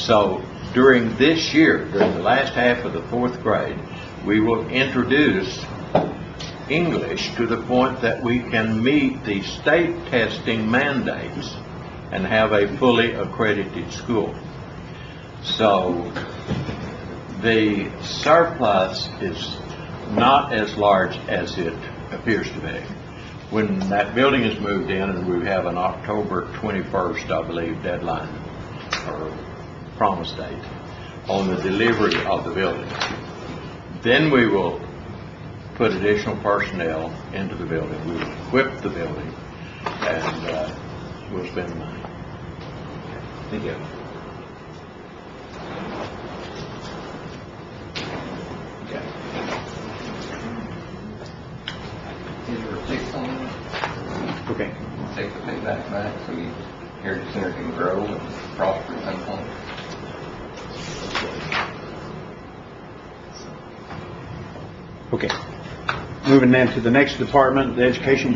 So during this year, during the last half of the 4th grade, we will introduce English to the point that we can meet the state testing mandates and have a fully accredited school. So the surplus is not as large as it appears to be. When that building is moved in, and we have an October 21st, I believe, deadline or promise date on the delivery of the building, then we will put additional personnel into the building. We will equip the building, and we'll spend the money. Thank you. Okay. Is there a fix on that? Okay. Take the payback back so you Heritage Center can grow and prosper at some point. Okay. Moving then to the next department, the Education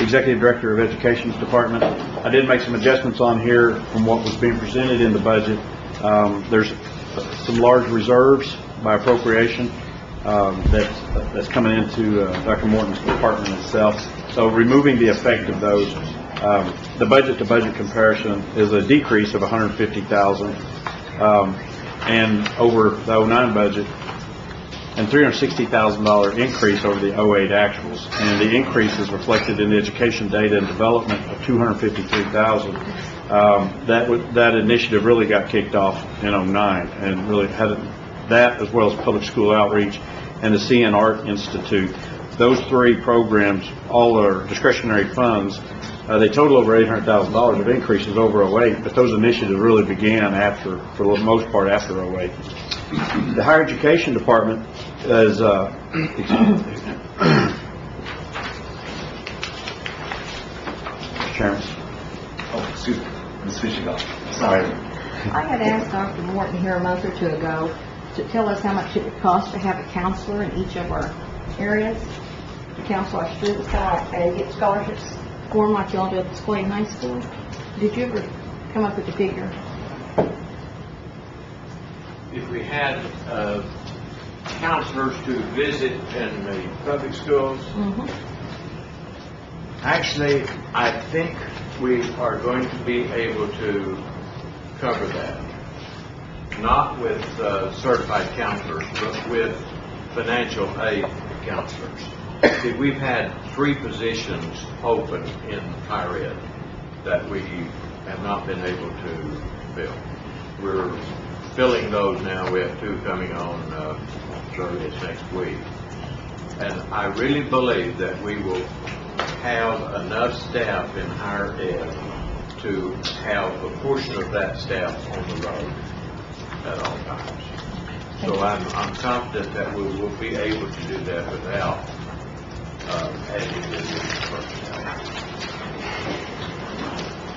Executive Director of Education's department. I did make some adjustments on here from what was being presented in the budget. There's some large reserves by appropriation that's coming into Dr. Morton's department itself. So removing the effect of those, the budget-to-budget comparison is a decrease of $150,000, and over the 09 budget, and $360,000 increase over the 08 actuals. And the increase is reflected in the education data and development of $253,000. That initiative really got kicked off in 09 and really had that, as well as public school outreach and the CN Art Institute. Those 3 programs all are discretionary funds. They total over $800,000 of increases over 08, but those initiatives really began after, for the most part, after 08. The higher education department is Chairman. Oh, excuse me. Ms. Fisher. Sorry. I had asked Dr. Morton here a month or 2 ago to tell us how much it would cost to have a counselor in each of our areas, to counsel our students and get scholarships for them like y'all do at the Square High School. Did you ever come up with a figure? If we had counselors to visit in the public schools, actually, I think we are going to be able to cover that. Not with certified counselors, but with financial aid counselors. See, we've had 3 positions open in higher ed that we have not been able to fill. We're filling those now. We have 2 coming on early next week. And I really believe that we will have enough staff in higher ed to have a portion of that staff on the road at all times. So I'm confident that we will be able to do that without adding additional personnel.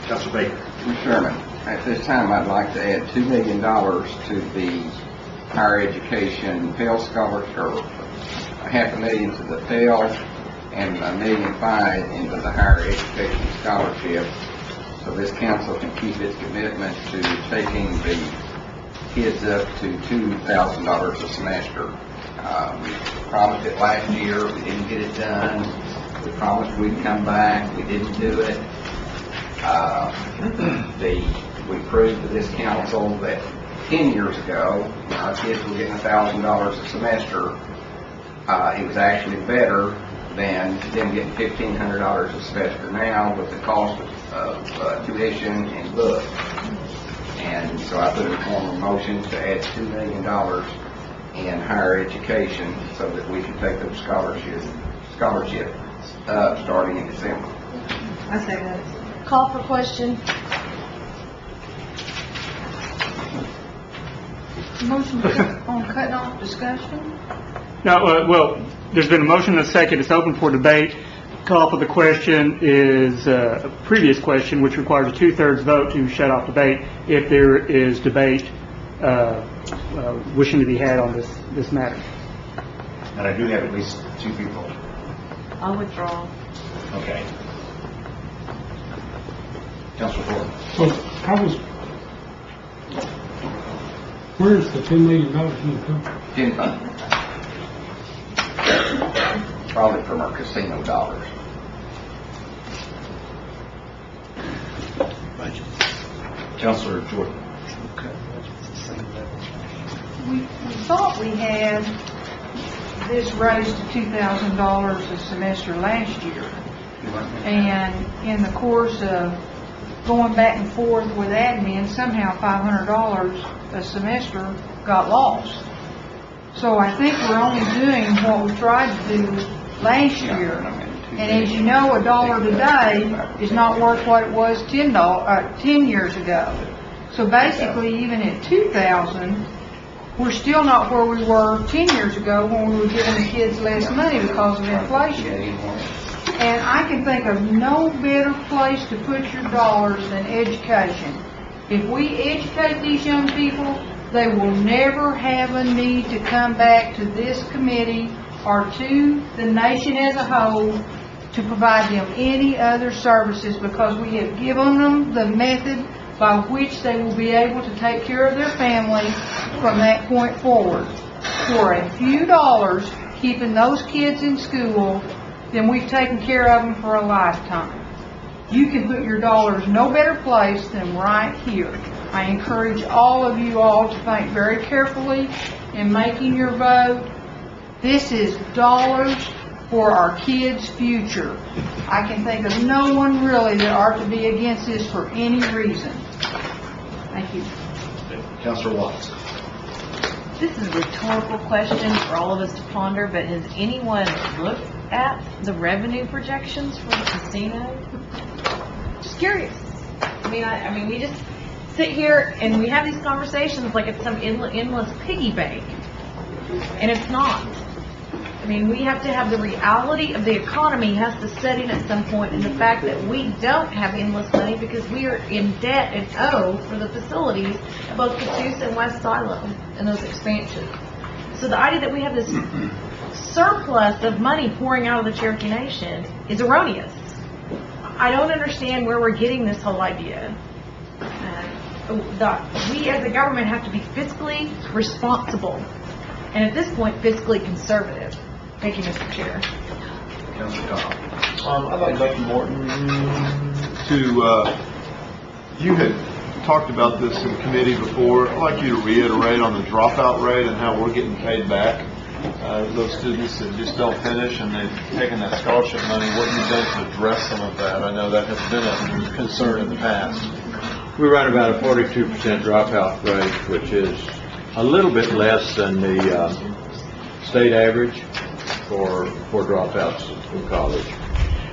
Councilor Baker. Mr. Chairman, at this time I'd like to add $2 million to the higher education Pell Scholarship, or $500,000 to the Pell, and $1.5 million into the higher education scholarship, so this council can keep its commitment to taking the kids up to $2,000 a semester. We promised it last year. We didn't get it done. We promised we'd come back. We didn't do it. We proved to this council that 10 years ago, when our kids were getting $1,000 a semester, it was actually better than them getting $1,500 a semester now with the cost of tuition and books. And so I put in a form of motion to add $2 million in higher education so that we can take those scholarships up starting in December. I say that. Call for question. Motion on cutting off discussion? No, well, there's been a motion and a second. It's open for debate. Call for the question is a previous question, which requires a 2/3 vote to shut off debate if there is debate wishing to be had on this matter. And I do have at least 2 people. I'll withdraw. Okay. Councilor Ford. Well, I was Where's the $10 million going to come from? Gin fund. Probably from our casino dollars. Councilor Jordan. We thought we had this raised to $2,000 a semester last year. And in the course of going back and forth with admin, somehow $500 a semester got lost. So I think we're only doing what we tried to do last year. And as you know, $1 today is not worth what it was 10 years ago. So basically, even at 2,000, we're still not where we were 10 years ago when we were giving the kids less money because of inflation. And I can think of no better place to put your dollars than education. If we educate these young people, they will never have a need to come back to this committee or to the nation as a whole to provide them any other services, because we have given them the method by which they will be able to take care of their family from that point forward. For a few dollars, keeping those kids in school, then we've taken care of them for a lifetime. You can put your dollars no better place than right here. I encourage all of you all to think very carefully in making your vote. This is dollars for our kids' future. I can think of no one really that ought to be against this for any reason. Thank you. Councilor Watts. This is a rhetorical question for all of us to ponder, but has anyone looked at the revenue projections for the casino? Just curious. I mean, we just sit here and we have these conversations like it's some endless piggy bank, and it's not. I mean, we have to have the reality of the economy has to set in at some point, and the fact that we don't have endless money because we are in debt and owe for the facilities at both Catoosa and West Silo and those expansions. So the idea that we have this surplus of money pouring out of the Cherokee Nation is erroneous. I don't understand where we're getting this whole idea. We as a government have to be fiscally responsible, and at this point, fiscally conservative. Thank you, Mr. Chair. Councilor Dodd. I'd like Dr. Morton to, you had talked about this in committee before. I'd like you to reiterate on the dropout rate and how we're getting paid back. Those students that just don't finish and they've taken that scholarship money, what you've done to address some of that. I know that has been a concern in the past. We run about a 42% dropout rate, which is a little bit less than the state average for dropouts from college.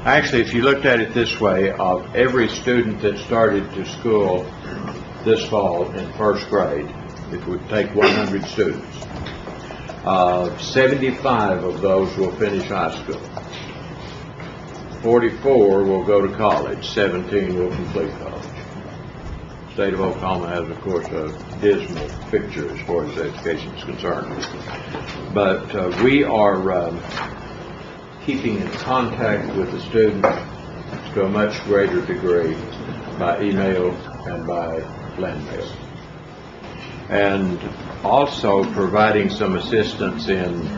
Actually, if you looked at it this way, of every student that started to school this fall in first grade, it would take 100 students. 75 of those will finish high school. 44 will go to college. 17 will complete college. The state of Oklahoma has, of course, a dismal picture as far as education is concerned. But we are keeping in contact with the students to a much greater degree by email and by land mail. And also providing some assistance in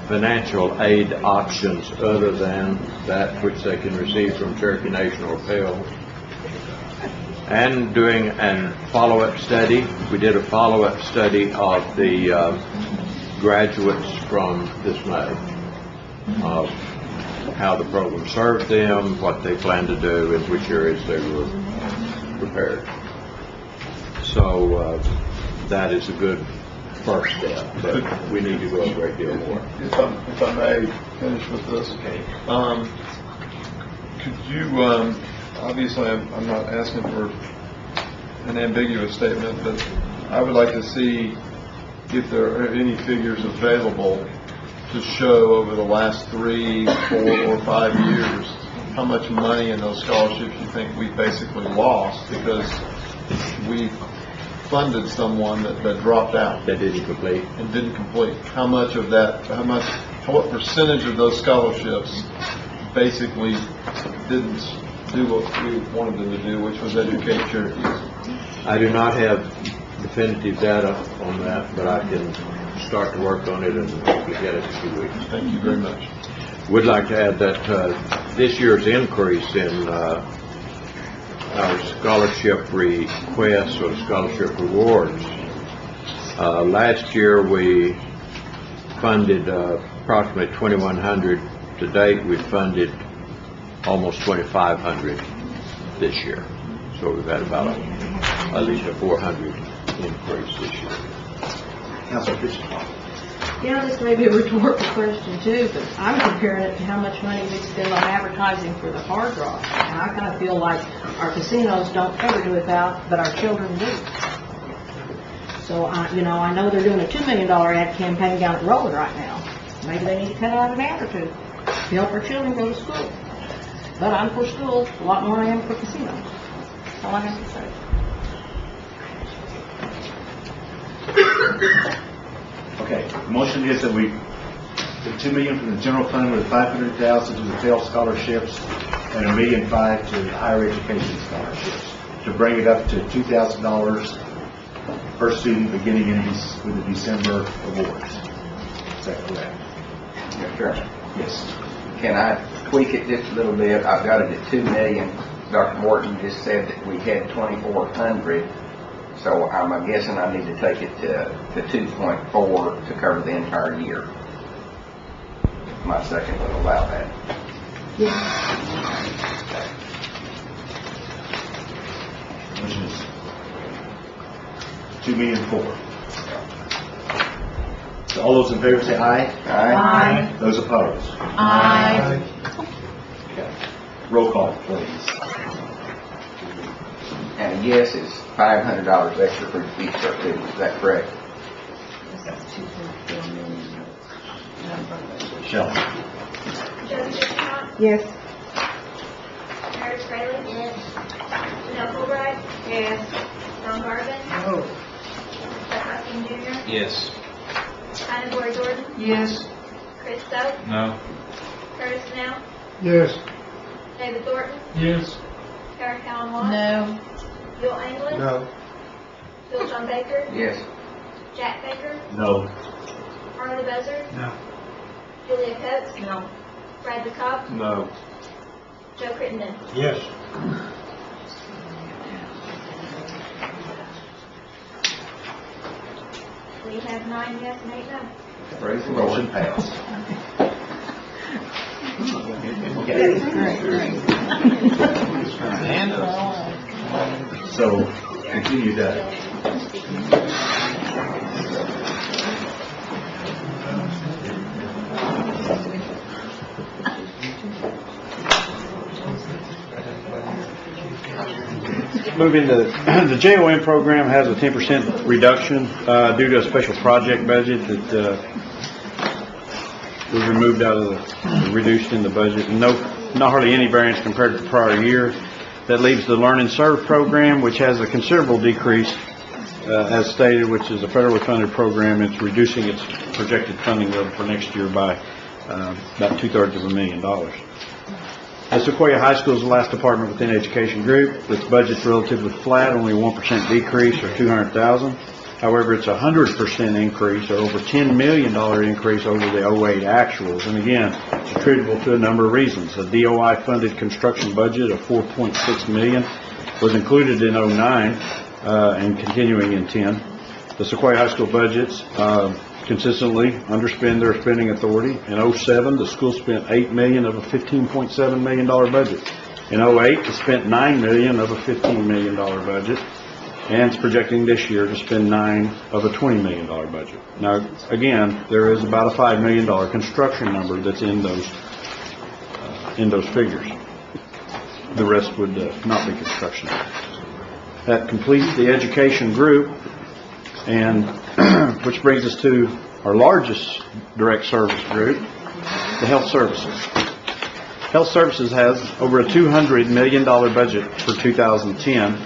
financial aid options other than that which they can receive from Cherokee Nation or Pell. And doing a follow-up study. We did a follow-up study of the graduates from this May, of how the program served them, what they plan to do, in which areas they were prepared. So that is a good first step, but we need to go a great deal more. If I may finish with this. Okay. Could you, obviously I'm not asking for an ambiguous statement, but I would like to see if there are any figures available to show over the last 3, 4, or 5 years how much money in those scholarships you think we basically lost because we funded someone that dropped out. That didn't complete. And didn't complete. How much of that, what percentage of those scholarships basically didn't do what we wanted them to do, which was educate Cherokees? I do not have definitive data on that, but I can start to work on it and hopefully get it in 2 weeks. Thank you very much. Would like to add that this year's increase in our scholarship requests or scholarship rewards, last year we funded approximately 2,100. To date, we've funded almost 2,500 this year. So we've had about at least a 400 increase this year. Councilor Bishop. Yeah, this may be a rhetorical question too, but I'm comparing it to how much money we spend on advertising for the Hard Rock. And I kind of feel like our casinos don't ever do it out, but our children do. So, I know they're doing a $2 million ad campaign down at Roland right now. Maybe they need to cut out an ad or two to help our children go to school. But I'm for schools a lot more than I am for casinos. That's all I have to say. Okay, the motion is that we, the $2 million from the general fund with $500,000 to the Pell scholarships and $1.5 million to the higher education scholarships, to bring it up to $2,000 per student beginning with the December awards. Is that correct? Yes, sir. Yes. Can I tweak it just a little bit? I've got it at 2 million. Dr. Morton just said that we had 2,400. So I'm guessing I need to take it to 2.4 to cover the entire year. My second will allow that. Which is $2,000,004. So all those in favor say aye. Aye. Those opposed? Aye. Okay. Roll call, please. And a yes is $500 extra for each student. Is that correct? Shelley. Josie Chestnut, Yes. Meredith Fraley. Yes. Janelle Fulbright. Yes. Ron Garvin. No. Chuck Hosking Jr. Yes. Anna Glory Jordan. Yes. Chris Stokes. No. Curtis Snell. Yes. David Thornton. Yes. Karen Callan Watts. No. Bill England. No. Bill John Baker. Yes. Jack Baker. No. Arnold Bezer. No. Julia Coates. No. Bradley Cobb. No. Joe Crittenden. Yes. We have 9 yes and 8 no. Praise the Motion Lord. passed. So, continue that. Moving to, the JOM program has a 10% reduction due to a special project budget that was removed out of the, reduced in the budget, and not hardly any variance compared to the prior year. That leaves the Learn and Serve program, which has a considerable decrease, as stated, which is a federally funded program. It's reducing its projected funding level for next year by about $250,000. Sequoia High School is the last department within education group. Its budget's relatively flat, only a 1% decrease or $200,000. However, it's a 100% increase or over $10 million increase over the 08 actuals. And again, it's attributable to a number of reasons. A DOI funded construction budget of $4.6 million was included in 09 and continuing in 10. The Sequoia High School budgets consistently underspend their spending authority. In 07, the school spent $8 million of a $15.7 million budget. In 08, it spent $9 million of a $15 million budget, and it's projecting this year to spend $9 of a $20 million budget. Now, again, there is about a $5 million construction number that's in those figures. The rest would not be construction. That completes the education group, and which brings us to our largest direct service group, the health services. Health services has over a $200 million budget for 2010,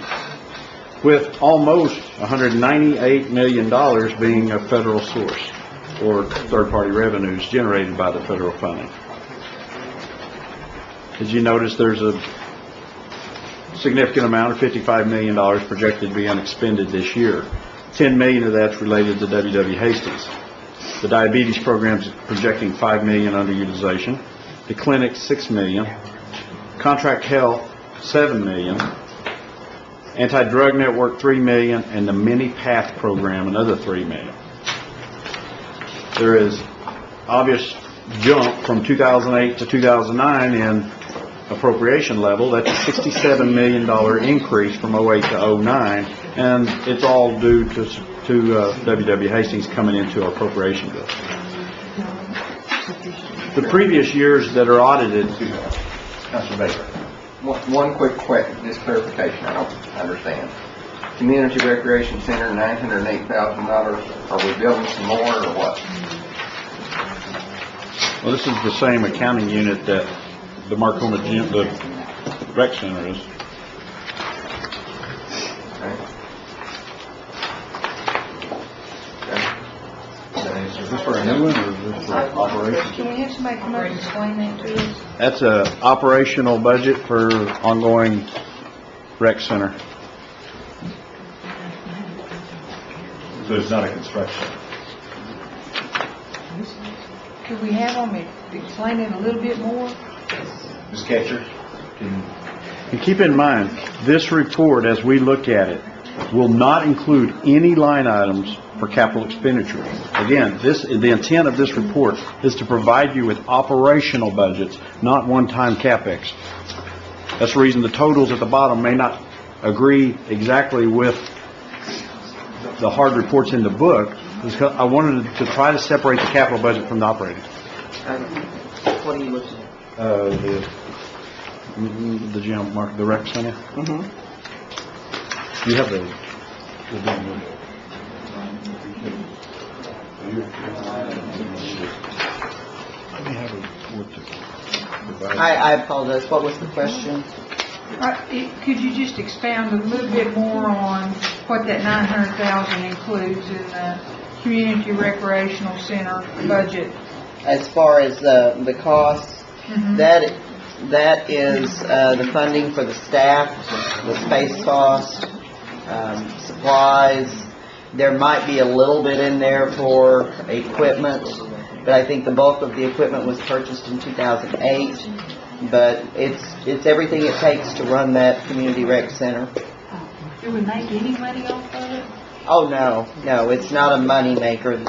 with almost $198 million being a federal source or third-party revenues generated by the federal funding. As you notice, there's a significant amount of $55 million projected to be unexpended this year. $10 million of that's related to WW Hastings. The diabetes program's projecting $5 million underutilization. The clinic, $6 million. Contract health, $7 million. Anti-drug network, $3 million, and the mini path program, another $3 million. There is obvious jump from 2008 to 2009 in appropriation level. That's a $67 million increase from 08 to 09, and it's all due to WW Hastings coming into our appropriation bill. The previous years that are audited, Councilor Baker. One quick question, just clarification, I don't understand. Community Recreation Center, $908,000. Are we building some more or what? Well, this is the same accounting unit that the Marcoma Gym, the rec center is. Is this for a new one or is this for operations? Can we have somebody come up and explain that to us? That's a operational budget for ongoing rec center. So it's not a construction. Could we have them explain it a little bit more? Ms. Ketcher? And keep in mind, this report, as we look at it, will not include any line items for capital expenditures. Again, the intent of this report is to provide you with operational budgets, not one-time CapEx. That's the reason the totals at the bottom may not agree exactly with the hard reports in the book, because I wanted to try to separate the capital budget from the operating. What are you looking at? The gym, Mark, the rec center. Mm-hmm. You have the I apologize. What was the question? Could you just expound a little bit more on what that $900,000 includes in the Community Recreational Center budget? As far as the costs, Mm-hmm. that is the funding for the staff, the space cost, supplies. There might be a little bit in there for equipment, but I think the bulk of the equipment was purchased in 2008. But it's everything it takes to run that community rec center. Do we make any money off of it? Oh no, it's not a money maker.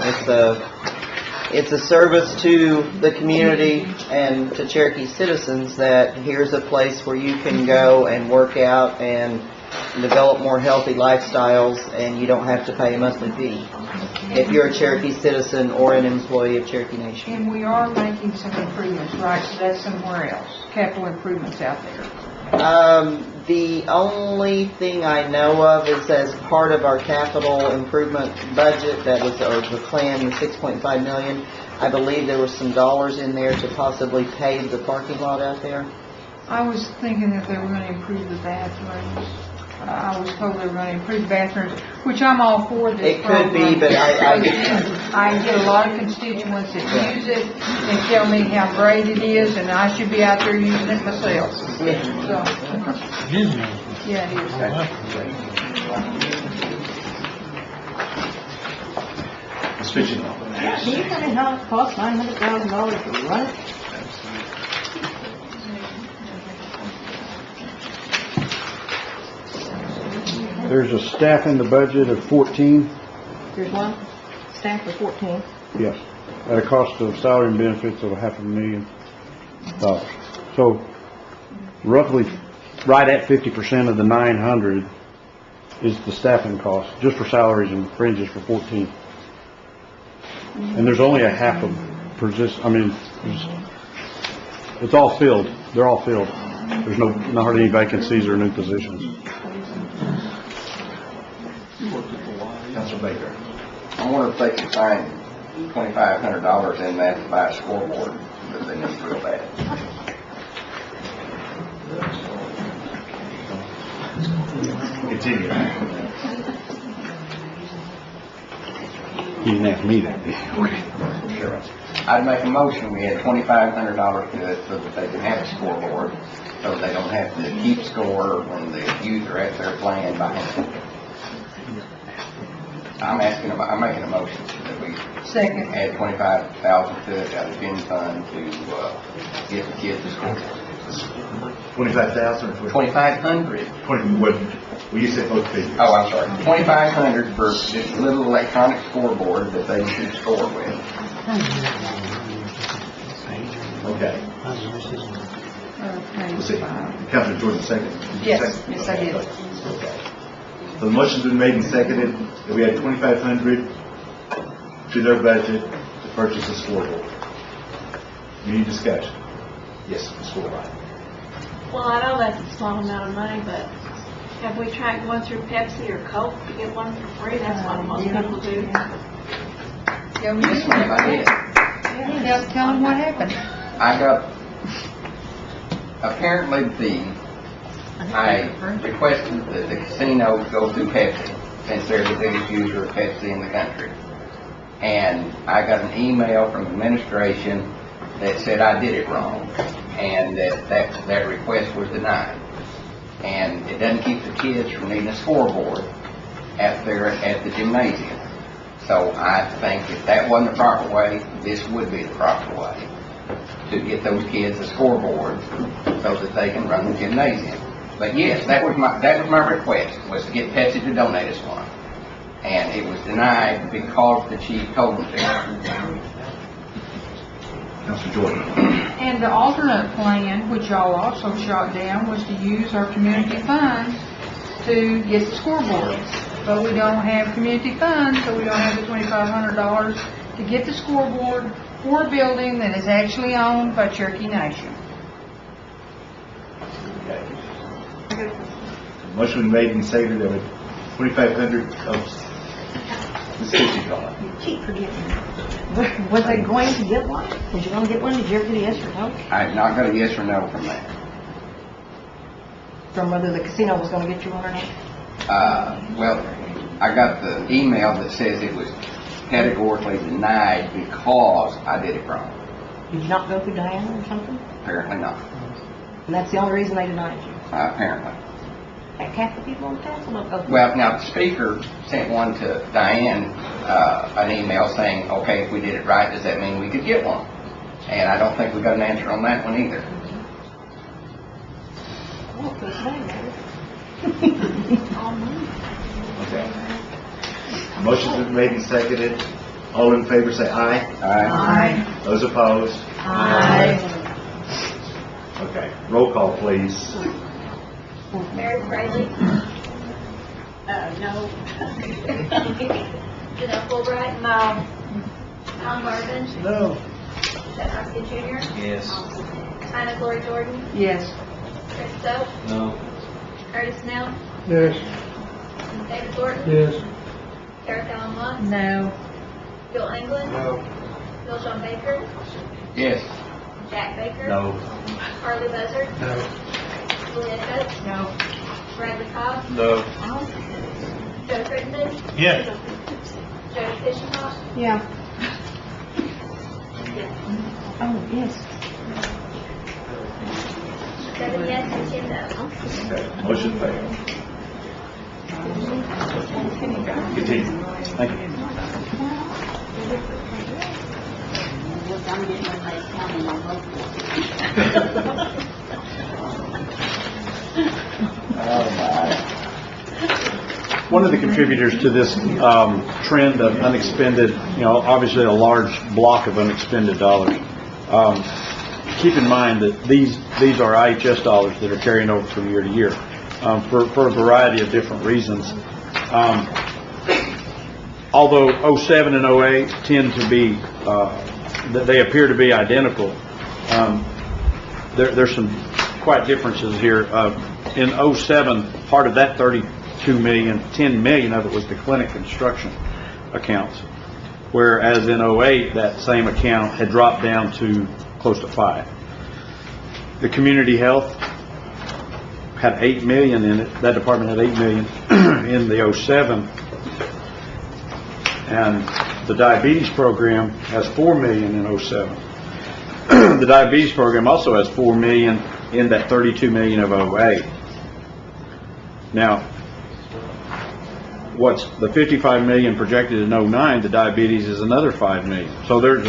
It's a service to the community and to Cherokee citizens that here's a place where you can go and work out and develop more healthy lifestyles, and you don't have to pay a monthly fee if you're a Cherokee citizen or an employee of Cherokee Nation. And we are making some improvements, right? So that's somewhere else, capital improvements out there. The only thing I know of is as part of our capital improvement budget, that was, or the plan, the $6.5 million. I believe there was some dollars in there to possibly pave the parking lot out there. I was thinking that they were going to improve the bathrooms. I was told they were going to improve the bathrooms, which I'm all for this It could be, program. but I get a lot of constituents that use it and tell me how great it is, and I should be out there using it myself. So, yeah, it is. Ms. Fitching. Can you tell me how it costs $900,000 to run it? There's a staff in the budget of 14. There's one staff for 14. Yes, at a cost of salary and benefits of $500,000. So roughly right at 50% of the 900 is the staffing cost, just for salaries and fringes for 14. And there's only a half of position. I mean, it's all filled. They're all filled. There's not hardly any vacancies or new positions. Councilor Baker. I wonder if they could find $2,500 in that to buy a scoreboard that they need real bad. Continue. You didn't ask me that. Sure. I'd make a motion, we had $2,500 to it so that they can have a scoreboard, so they don't have to keep score when the youth are at their playing by hand. I'm making a motion that we Second. add 25,000 to it out of the gen fund to, get the kids to school. 25,000 or 2,500. 20, what, well, you said both figures. Oh, I'm sorry. 2,500 for this little electronic scoreboard that they should score with. Okay. Okay. Let's see. Councilor Jordan, second. Yes, Second? yes, I did. Okay. So the motion's been made and seconded that we add 2,500 to their budget to purchase a scoreboard. Any discussion? Yes, Ms. Forsythe. Well, I know that's a small amount of money, but have we tried going through Pepsi or Coke to get one for free? That's what most people do. Yes, ma'am, I did. Tell them what happened. I got, apparently I requested that the casino go through Pepsi, since they're the biggest user of Pepsi in the country. And I got an email from administration that said I did it wrong, and that request was denied. And it doesn't keep the kids from needing a scoreboard at the gymnasium. So I think if that wasn't the proper way, this would be the proper way to get those kids a scoreboard so that they can run the gymnasium. But yes, that was my request, was to get Pepsi to donate us one. And it was denied because the chief told them to. Councilor Jordan. And the alternate plan, which y'all also shot down, was to use our community funds to get the scoreboards. But we don't have community funds, so we don't have the $2,500 to get the scoreboard for a building that is actually owned by Cherokee Nation. Okay. Motion been made and seconded that 2,500 of Ms. Kitchen call. You keep forgetting. Was they going to get one? Was you going to get one? Did you ever get a yes or no? I not got a yes or no from that. From whether the casino was going to get you one or not? Well, I got the email that says it was categorically denied because I did it wrong. Did you not go through Diana or something? Apparently not. And that's the only reason they denied you? Apparently. Like half the people on the council don't go through. Well, now the speaker sent one to Diane, an email saying, okay, if we did it right, does that mean we could get one? And I don't think we got an answer on that one either. Oh, it feels bad, Okay. Motion's been made and seconded. All in favor say aye. Aye. Those opposed? Aye. Okay. Roll call, please. Mary Bradley, No. Janelle Fulbright, No. Tom Marvin, No. Seth Hopkins Jr., Yes. Anna Glory Jordan, Yes. Chris Stokes, No. Curtis Snell, Yes. David Thornton, Yes. Eric Allen Lutz, No. Bill England, Bill John Baker, Yes. Jack Baker, No. Harley Buzzard, No. Julia Coates, No. Bradley Cobb, No. Joe Crittenden, Yes. Jody Fishenhoff, Yeah. Oh, yes. 7 yes and 10 no. Okay. Motion failed. Continue. Thank you. One of the contributors to this trend of unexpended, obviously a large block of unexpended dollars. Keep in mind that these are IHS dollars that are carrying over from year to year for a variety of different reasons. Although 07 and 08 tend to be, they appear to be identical, there's some quite differences here. In 07, part of that 32 million, 10 million of it was the clinic construction accounts, whereas in 08 that same account had dropped down to close to 5. The community health had 8 million in it. That department had 8 million in the 07. And the diabetes program has 4 million in 07. The diabetes program also has 4 million in that 32 million of 08. Now, what's the 55 million projected in '09, the diabetes is another 5 million. So there's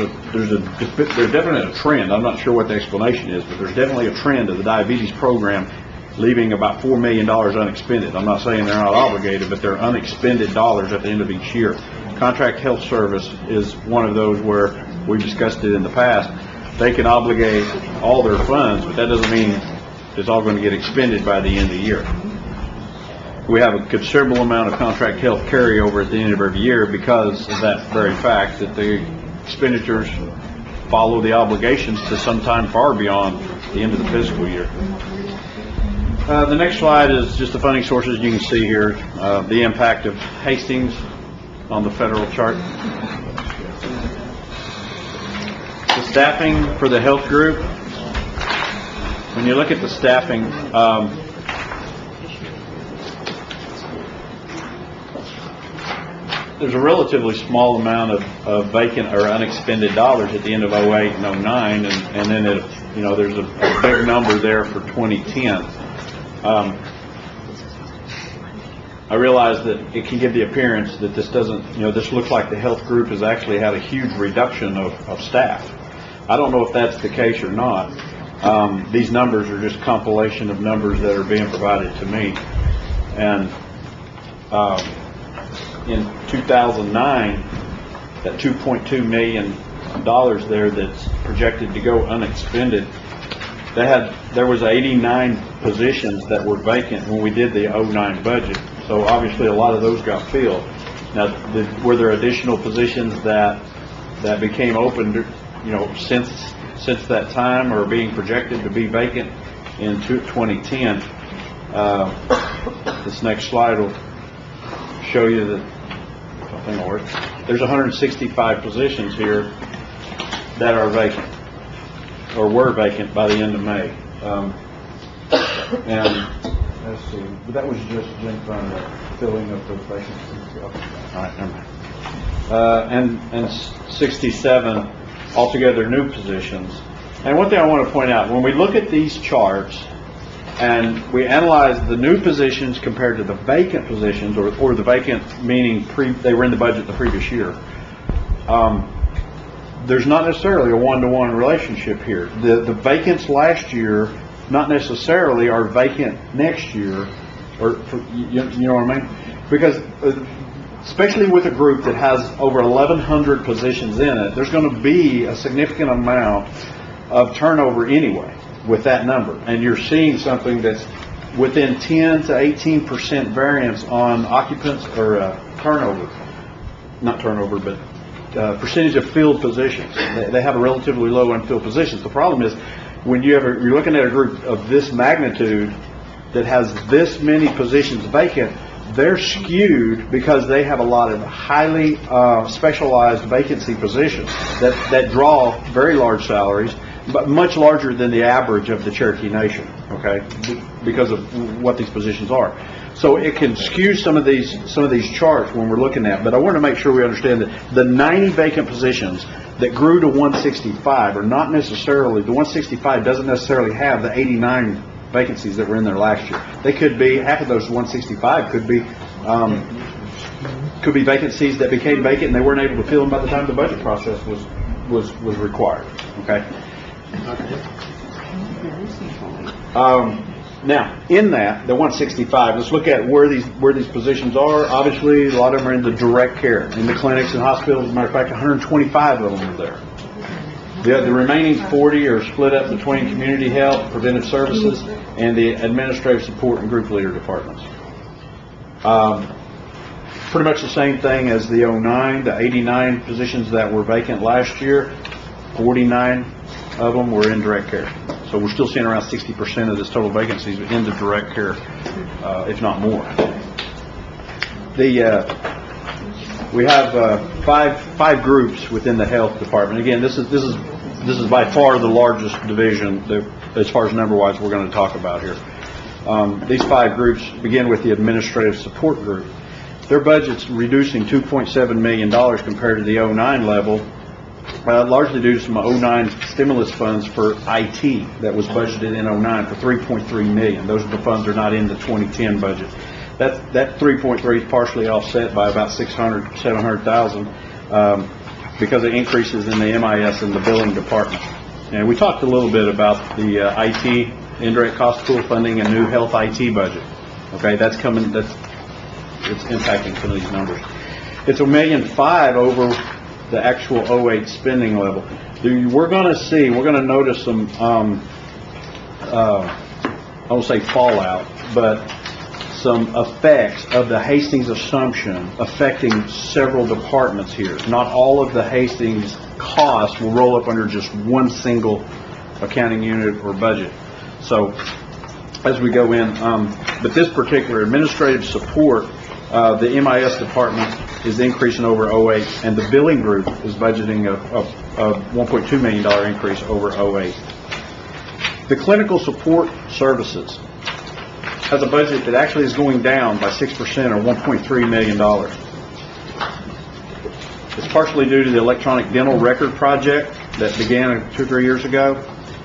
definitely a trend. I'm not sure what the explanation is, but there's definitely a trend of the diabetes program leaving about $4 million unexpended. I'm not saying they're not obligated, but they're unexpended dollars at the end of each year. Contract health service is one of those where we've discussed it in the past. They can obligate all their funds, but that doesn't mean it's all going to get expended by the end of the year. We have a considerable amount of contract health carryover at the end of every year because of that very fact that the expenditures follow the obligations to sometime far beyond the end of the fiscal year. The next slide is just the funding sources. You can see here the impact of Hastings on the federal chart. The staffing for the health group. When you look at the staffing, there's a relatively small amount of vacant or unexpended dollars at the end of '08 and '09, and then there's a big number there for 2010. I realize that it can give the appearance that this doesn't, this looks like the health group has actually had a huge reduction of staff. I don't know if that's the case or not. These numbers are just compilation of numbers that are being provided to me. And in 2009, that $2.2 million there that's projected to go unexpended, there was 89 positions that were vacant when we did the '09 budget. So obviously a lot of those got filled. Now, were there additional positions that became open, since that time or being projected to be vacant in 2010? This next slide will show you that something will work. There's 165 positions here that are vacant or were vacant by the end of May. And let's see, but that was just Jim Thunder filling up those vacancies. All right, never mind. And 67 altogether new positions. And one thing I want to point out, when we look at these charts and we analyze the new positions compared to the vacant positions, or the vacant meaning they were in the budget the previous year, there's not necessarily a one-to-one relationship here. The vacants last year not necessarily are vacant next year, or you know what I mean? Because especially with a group that has over 1,100 positions in it, there's going to be a significant amount of turnover anyway with that number. And you're seeing something that's within 10 to 18% variance on occupants or turnover. Not turnover, but percentage of filled positions. They have a relatively low unfilled positions. The problem is when you're looking at a group of this magnitude that has this many positions vacant, they're skewed because they have a lot of highly specialized vacancy positions that draw very large salaries, but much larger than the average of the Cherokee Nation, okay, because of what these positions are. So it can skew some of these charts when we're looking at, but I want to make sure we understand that the 90 vacant positions that grew to 165 are not necessarily, the 165 doesn't necessarily have the 89 vacancies that were in there last year. They could be, half of those 165 could be vacancies that became vacant and they weren't able to fill them by the time the budget process was required, okay? Now, in that, the 165, let's look at where these positions are. Obviously, a lot of them are in the direct care, in the clinics and hospitals. As a matter of fact, 125 of them are there. The remaining 40 are split up between community health, preventive services, and the administrative support and group leader departments. Pretty much the same thing as the '09, the 89 positions that were vacant last year, 49 of them were in direct care. So we're still seeing around 60% of this total vacancies in the direct care, if not more. We have five groups within the health department. Again, this is by far the largest division as far as number-wise we're going to talk about here. These 5 groups begin with the administrative support group. Their budget's reducing $2.7 million compared to the '09 level, largely due to some '09 stimulus funds for IT that was budgeted in '09 for $3.3 million. Those are the funds that are not in the 2010 budget. That 3.3 is partially offset by about 700,000 because of increases in the MIS and the billing department. And we talked a little bit about the IT, indirect cost pool funding, and new health IT budget. Okay, it's impacting some of these numbers. It's $1.5 million over the actual 08 spending level. We're going to notice some, I won't say fallout, but some effects of the Hastings assumption affecting several departments here. Not all of the Hastings costs will roll up under just one single accounting unit or budget. So as we go in, but this particular administrative support, the MIS department is increasing over 08, and the billing group is budgeting a $1.2 million increase over 08. The clinical support services has a budget that actually is going down by 6% or $1.3 million. It's partially due to the electronic dental record project that began 2 or 3 years ago.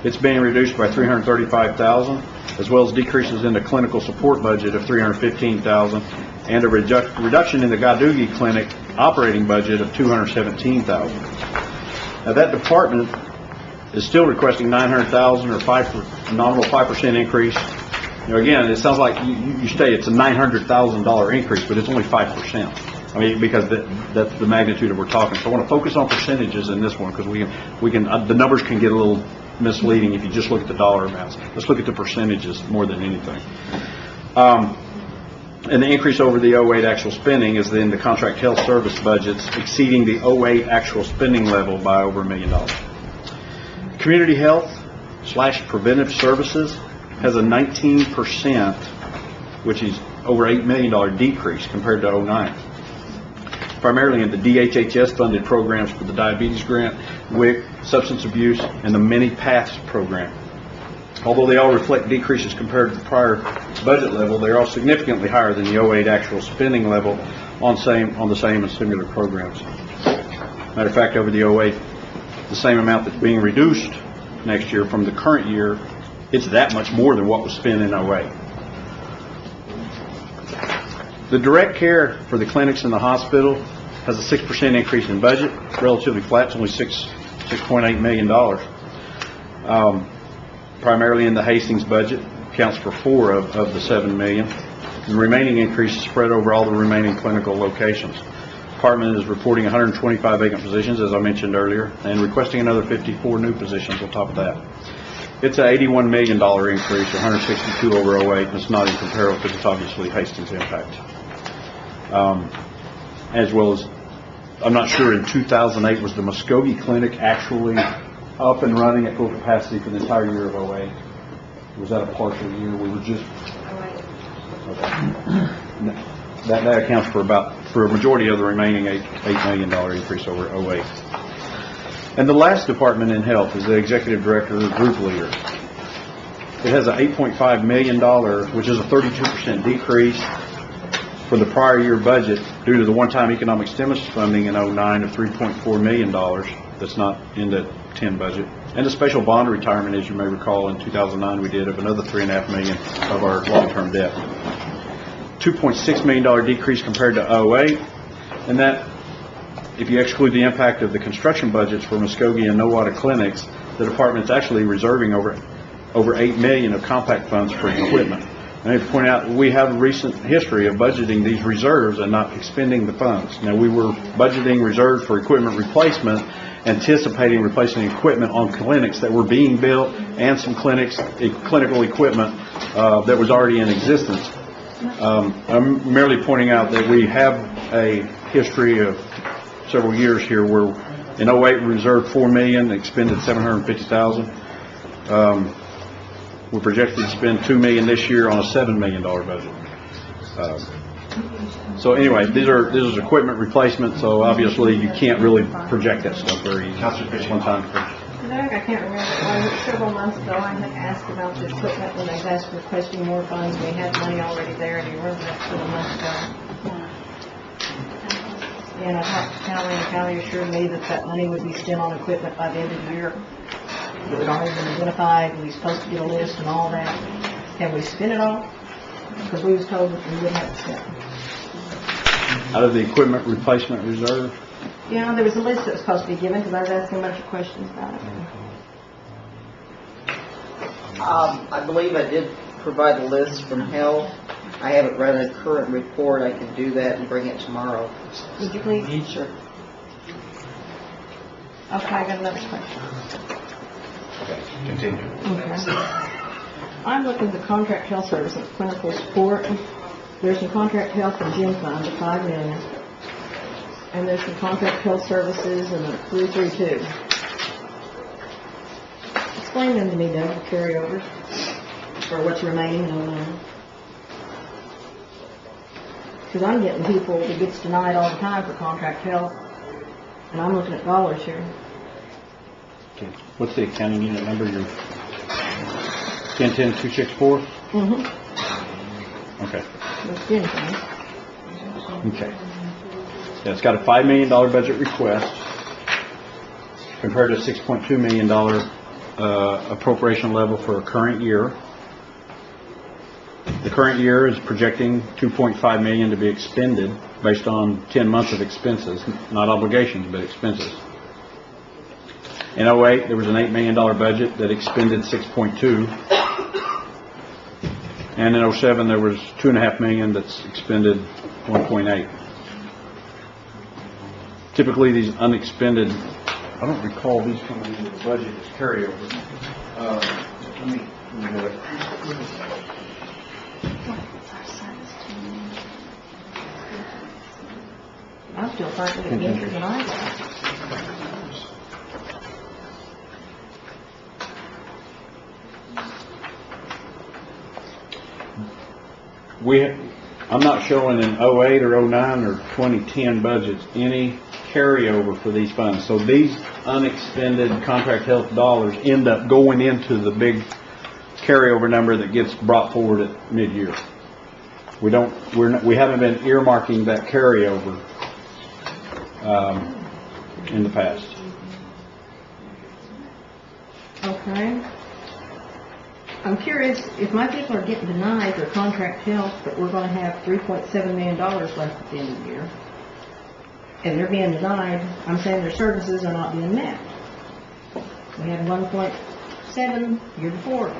It's being reduced by $335,000, as well as decreases in the clinical support budget of $315,000, and a reduction in the Gadugi Clinic operating budget of $217,000. Now that department is still requesting $900,000 or nominal 5% increase. You know, again, it sounds like you say it's a $900,000 increase, but it's only 5%. I mean, because that's the magnitude that we're talking. So I want to focus on percentages in this one, because we can the numbers can get a little misleading if you just look at the dollar amounts. Let's look at the percentages more than anything. And the increase over the 08 actual spending is then the contract health service budgets exceeding the 08 actual spending level by over $1 million. Community health / preventive services has a 19%, which is over $8 million decrease compared to 09. Primarily in the DHHS funded programs for the diabetes grant, WIC, substance abuse, and the Many Paths program. Although they all reflect decreases compared to the prior budget level, they are all significantly higher than the 08 actual spending level on the same and similar programs. Matter of fact, over the 08, the same amount that's being reduced next year from the current year, it's that much more than what was spent in 08. The direct care for the clinics and the hospital has a 6% increase in budget, relatively flat, it's only $6.8 million. Primarily in the Hastings budget, accounts for 4 of the $7 million. The remaining increase is spread over all the remaining clinical locations. The department is reporting 125 vacant positions, as I mentioned earlier, and requesting another 54 new positions on top of that. It's an $81 million increase, 162 over 08, and it's not in comparable because it's obviously Hastings impact. As well as, I'm not sure in 2008, was the Muskogee Clinic actually up and running at full capacity for the entire year of 08? Was that a partial year? We were just... Okay. That accounts for a majority of the remaining $8 million increase over 08. And the last department in health is the executive director or group leader. It has an $8.5 million, which is a 32% decrease for the prior year budget due to the one-time economic stimulus funding in 09 of $3.4 million. That's not in the 10 budget. And a special bond retirement, as you may recall, in 2009 we did of another $3.5 million of our long-term debt. $2.6 million decrease compared to 08, and that, if you exclude the impact of the construction budgets for Muskogee and Nowata clinics, the department's actually reserving over $8 million of compact funds for equipment. I need to point out we have a recent history of budgeting these reserves and not expending the funds. Now, we were budgeting reserves for equipment replacement, anticipating replacing equipment on clinics that were being built and some clinical equipment that was already in existence. I'm merely pointing out that we have a history of several years here where in 08 we reserved $4 million, expended $750,000. We're projected to spend $2 million this year on a $7 million budget. So anyway, this is equipment replacement, so obviously you can't really project that stuff very easily. One time. I can't remember. Several months ago, I had asked about the equipment when they asked for requesting more funds. We had money already there, and you remember that several months ago. And I talked to Callie, and Callie assured me that money would be spent on equipment by the end of the year. It had already been identified, we were supposed to get a list and all that. Have we spent it all? because we was told that we wouldn't have to spend. Out of the equipment replacement reserve? Yeah, there was a list that was supposed to be given, because I was asking a bunch of questions about it. I believe I did provide a list from health. I haven't read a current report. I can do that and bring it tomorrow. Would you please? Sure. Okay, I got another question. Okay, continue. Okay. I'm looking at the contract health service and clinical support. There's some contract health and gym fund of $5 million. And there's some contract health services in the 332. Explain them to me, Doug, the carryovers, or what's remaining on them. Because I'm getting people that gets denied all the time for contract health, and I'm looking at dollars here. Okay. What's the accounting unit number? Your 10-264? Mm-hmm. Okay. That's gym fund. Okay. Yeah, it's got a $5 million budget request compared to $6.2 million appropriation level for a current year. The current year is projecting $2.5 million to be expended based on 10 months of expenses, not obligations, but expenses. In 08, there was an $8 million budget that expended $6.2. And in 07, there was $2.5 million that's expended $1.8. Typically, these unexpended, I don't recall these coming into the budget as carryover. Let me do it. I'm still finding it easier than I was. I'm not showing in 08 or 09 or 2010 budgets any carryover for these funds. So these unexpended contract health dollars end up going into the big carryover number that gets brought forward at mid-year. We haven't been earmarking that carryover in the past. Okay. I'm curious, if my people are getting denied their contract health, but we're going to have $3.7 million left at the end of the year, and they're being denied, I'm saying their services are not being met. We had 1.7 year before.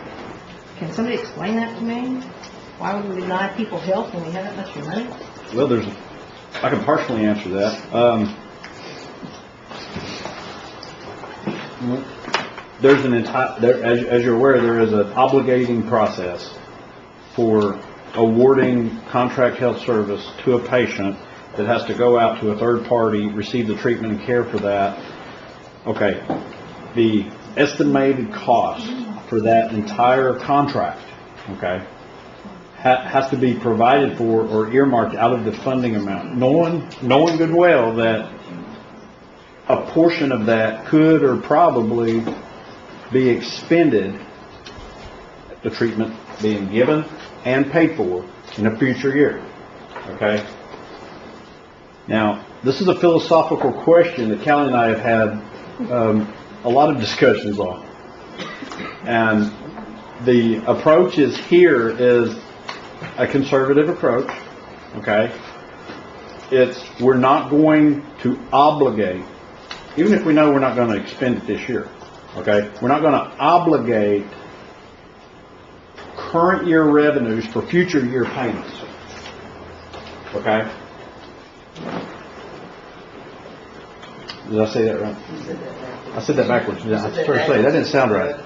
Can somebody explain that to me? Why would we deny people health when we have that much money? Well, I can partially answer that. There's as you're aware, there is an obligating process for awarding contract health service to a patient that has to go out to a third party, receive the treatment and care for that. Okay, the estimated cost for that entire contract, okay, has to be provided for or earmarked out of the funding amount, knowing good and well that a portion of that could or probably be expended, the treatment being given and paid for in a future year. Okay? Now, this is a philosophical question that Callie and I have had a lot of discussions on. And the approach is a conservative approach. Okay? We're not going to obligate, even if we know we're not going to expend it this year. Okay? We're not going to obligate current year revenues for future year payments. Okay? Did I say that right? I said that backwards. I was trying to say that didn't sound right.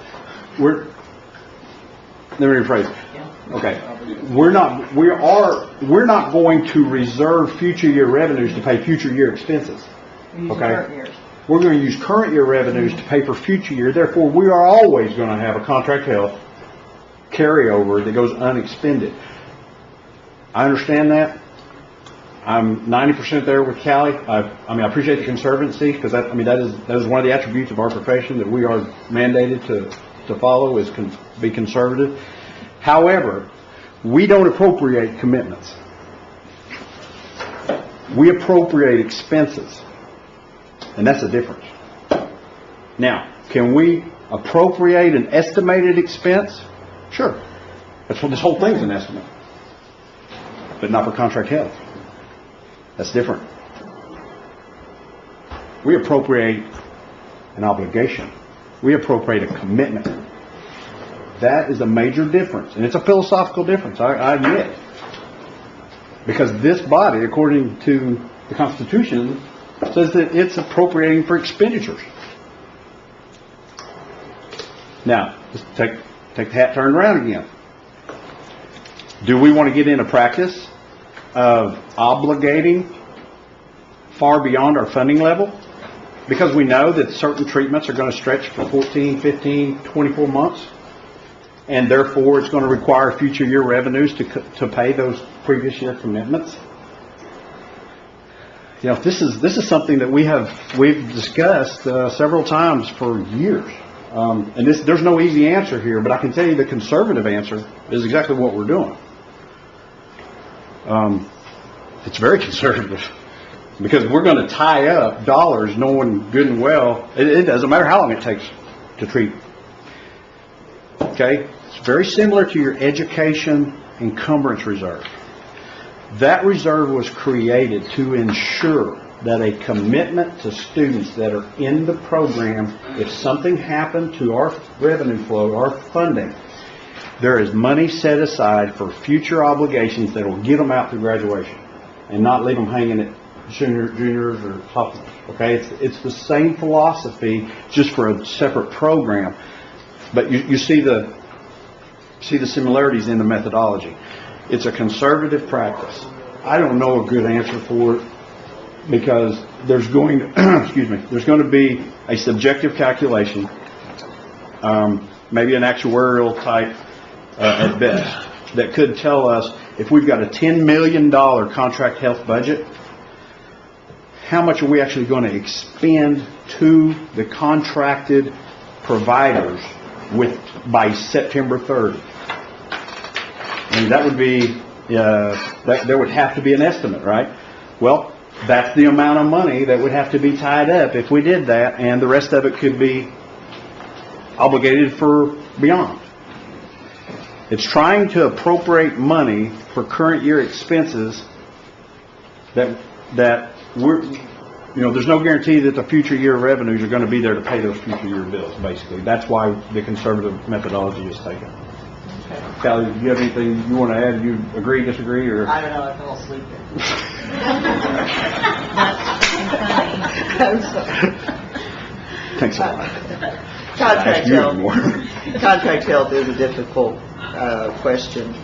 Let me rephrase it. Okay. We're not going to reserve future year revenues to pay future year expenses. Okay? We're going to use current year revenues to pay for future year. Therefore, we are always going to have a contract health carryover that goes unexpended. I understand that. I'm 90% there with Callie. I appreciate the conservancy, because that is one of the attributes of our profession that we are mandated to follow, is be conservative. However, we don't appropriate commitments. We appropriate expenses. And that's the difference. Now, can we appropriate an estimated expense? Sure. That's what this whole thing's an estimate. but not for contract health. That's different. We appropriate an obligation. We appropriate a commitment. That is a major difference, and it's a philosophical difference, I admit. Because this body, according to the Constitution, says that it's appropriating for expenditures. Now, just take the hat turned around again. Do we want to get in a practice of obligating far beyond our funding level? Because we know that certain treatments are going to stretch for 14, 15, 24 months, and therefore it's going to require future year revenues to pay those previous year commitments. You know, this is something that we've discussed several times for years, and there's no easy answer here. But I can tell you the conservative answer is exactly what we're doing. It's very conservative. Because we're going to tie up dollars knowing good and well, it doesn't matter how long it takes to treat. Okay? It's very similar to your education encumbrance reserve. That reserve was created to ensure that a commitment to students that are in the program, if something happened to our revenue flow, our funding, there is money set aside for future obligations that will get them out through graduation and not leave them hanging at juniors or sophomores. Okay, it's the same philosophy, just for a separate program. But you see the similarities in the methodology. It's a conservative practice. I don't know a good answer for it because there's going to, there's going to be a subjective calculation, maybe an actuarial type at best, that could tell us if we've got a $10 million contract health budget, how much are we actually going to expend to the contracted providers by September 30th? I mean, that would be, there would have to be an estimate, right? Well, that's the amount of money that would have to be tied up if we did that, and the rest of it could be obligated for beyond. It's trying to appropriate money for current year expenses that we're, there's no guarantee that the future year revenues are going to be there to pay those future year bills, basically. That's why the conservative methodology is taken. Okay. Callie, do you have anything you want to add? You agree, disagree, or? I don't know, I fell asleep Thanks a lot. Contract health is a difficult question.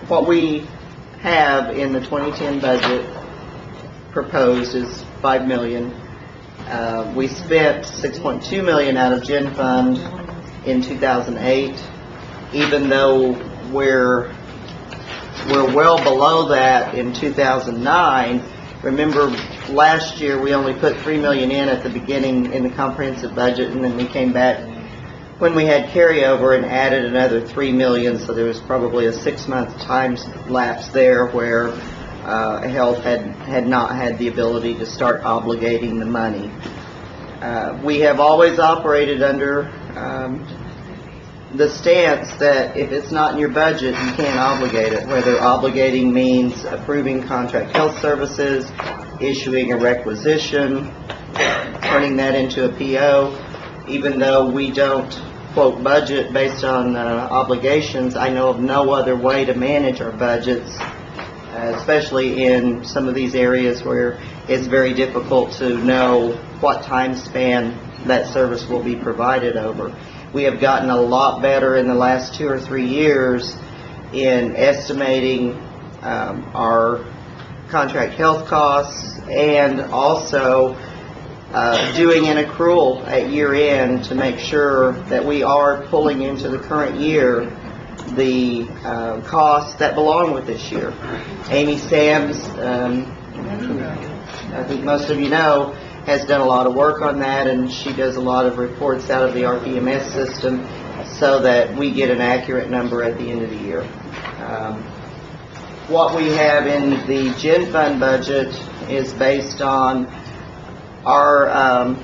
What we have in the 2010 budget proposed is $5 million. We spent $6.2 million out of Gen Fund in 2008. Even though we're well below that in 2009. Remember, last year we only put $3 million in at the beginning in the comprehensive budget, and then we came back when we had carryover and added another $3 million. So there was probably a 6-month time lapse there where health had not had the ability to start obligating the money. We have always operated under the stance that if it's not in your budget, you can't obligate it. Whether obligating means approving contract health services, issuing a requisition, turning that into a PO. Even though we don't quote budget based on obligations, I know of no other way to manage our budgets, especially in some of these areas where it's very difficult to know what time span that service will be provided over. We have gotten a lot better in the last 2 or 3 years in estimating our contract health costs, and also doing an accrual at year end to make sure that we are pulling into the current year the costs that belong with this year. Amy Sams, I think most of you know, has done a lot of work on that, and she does a lot of reports out of the RPMS system so that we get an accurate number at the end of the year. What we have in the Gen Fund budget is based on our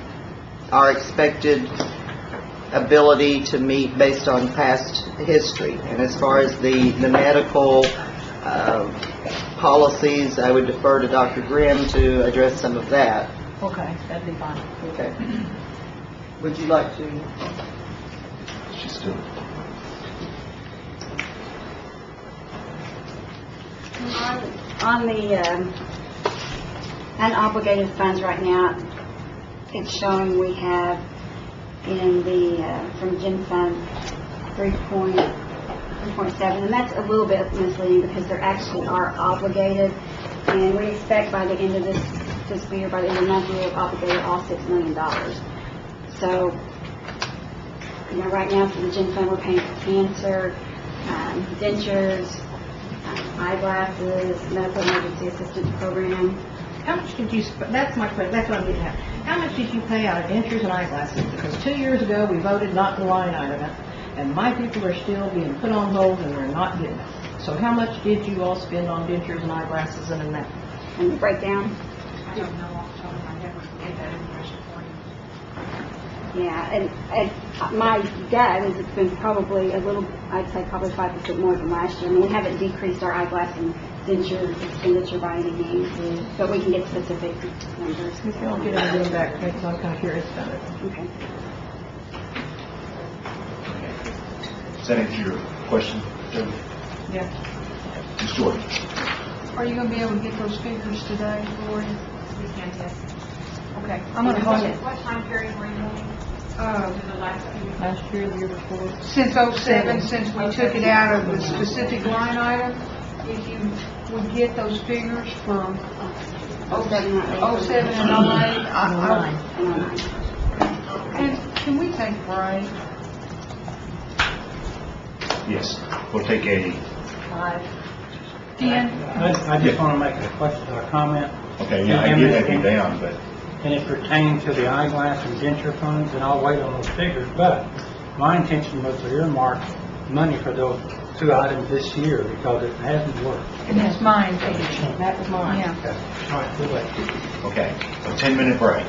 expected ability to meet based on past history. And as far as the medical policies, I would defer to Dr. Grimm to address some of that. Okay, that'd be fine. Okay. Would you like to? She's still. On the unobligated funds right now, it's showing we have in the, from Gen Fund, 3.7, and that's a little bit misleading because there actually are obligated, and we expect by the end of this fiscal year, by the end of the month, we have obligated all $6 million. So, you know, right now for the Gen Fund, we're paying for cancer, dentures, eyeglasses, medical emergency assistance program. How much did you, that's my question, that's what I'm getting at. How much did you pay out of dentures and eyeglasses? Because 2 years ago, we voted not to line item it, and my people are still being put on hold and they're not getting it. So how much did you all spend on dentures and eyeglasses and that? And the breakdown? I don't know off the top of my head, we can get that information for you. Yeah, and my guess is it's been probably a little, I'd say probably 5% more than last year. I mean, we haven't decreased our eyeglass and denture expenditure by any means, but we can get specific numbers. If you don't get anything back, because I'm kind of curious about it. Okay. Does that answer your question, Jody? Yeah. Ms. Jordan? Are you gonna be able to get those figures today, Lori? We can, yes. Okay, I'm gonna hold it. What time period were you looking to the last few? Last year, the year before. Since '07, since we took it out of the specific line item, if you would get those figures for 07 and 08. '07 and '08, and can we take a break? Yes. We'll take a, 10? I just want to make a question or a comment. okay, yeah, I did have you down, but And it pertains to the eyeglass and denture funds, and I'll wait on those figures, but my intention was to earmark money for those two items this year because it hasn't worked. And that's mine, That was mine. yeah. Okay. All right, we'll wait. okay, a 10-minute break.